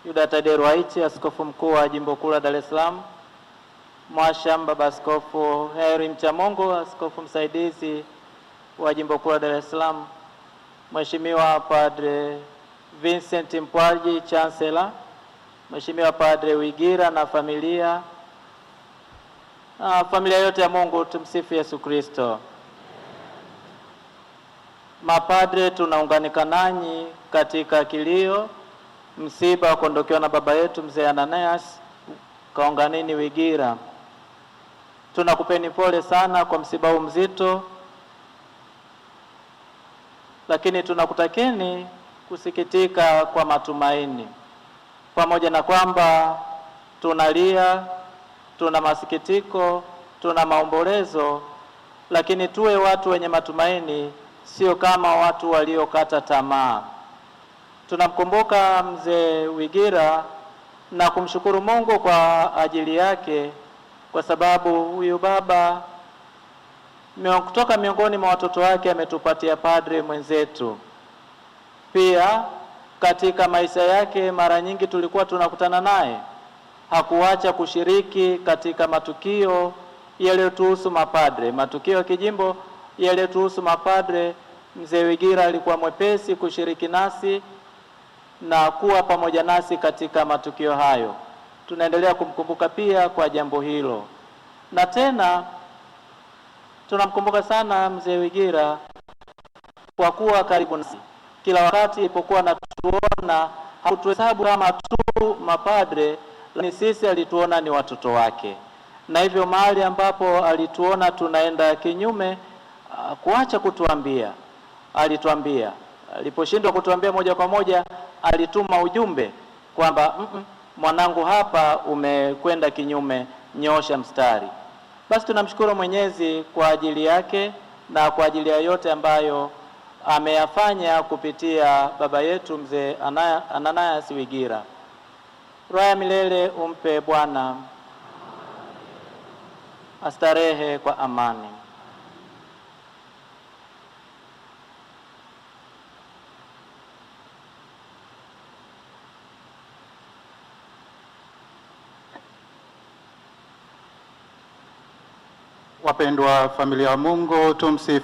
Yuda Tadei Ruwa'ichi, askofu mkuu wa Jimbo Kuu la Dar es Salaam, Mwasham Baba Askofu Heri Mchamungu, askofu msaidizi wa Jimbo Kuu la Dar es Salaam, Mheshimiwa Padre Vincent Mpwaji, Chancellor, Mheshimiwa Padre Wigira na familia yote ya Mungu. Tumsifu Yesu Kristo. Mapadre, tunaunganika nanyi katika kilio msiba wa kuondokewa na baba yetu mzee Ananias Kaonganini Wigira. Tunakupeni pole sana kwa msiba huu mzito, lakini tunakutakeni kusikitika kwa matumaini. Pamoja na kwamba tunalia, tuna masikitiko, tuna maombolezo, lakini tuwe watu wenye matumaini, sio kama watu waliokata tamaa. Tunamkumbuka mzee Wigira na kumshukuru Mungu kwa ajili yake, kwa sababu huyu baba kutoka miongoni mwa watoto wake ametupatia padre mwenzetu. Pia katika maisha yake mara nyingi tulikuwa tunakutana naye, hakuacha kushiriki katika matukio yaliyotuhusu mapadre, matukio ya kijimbo yaliyotuhusu mapadre. Mzee Wigira alikuwa mwepesi kushiriki nasi na kuwa pamoja nasi katika matukio hayo. Tunaendelea kumkumbuka pia kwa jambo hilo, na tena tunamkumbuka sana mzee Wigira kwa kuwa karibu nasi kila wakati. Ilipokuwa natuona, hakutuhesabu kama tu mapadre, lakini sisi alituona ni watoto wake, na hivyo mahali ambapo alituona tunaenda kinyume, kuacha kutuambia, alituambia. Aliposhindwa kutuambia moja kwa moja, alituma ujumbe kwamba mwanangu, hapa umekwenda kinyume, nyosha mstari. Basi tunamshukuru Mwenyezi kwa ajili yake na kwa ajili ya yote ambayo ameyafanya kupitia baba yetu mzee Ananias Wigira. Roho ya milele umpe Bwana, astarehe kwa amani. Wapendwa familia wa Mungu, tumsifu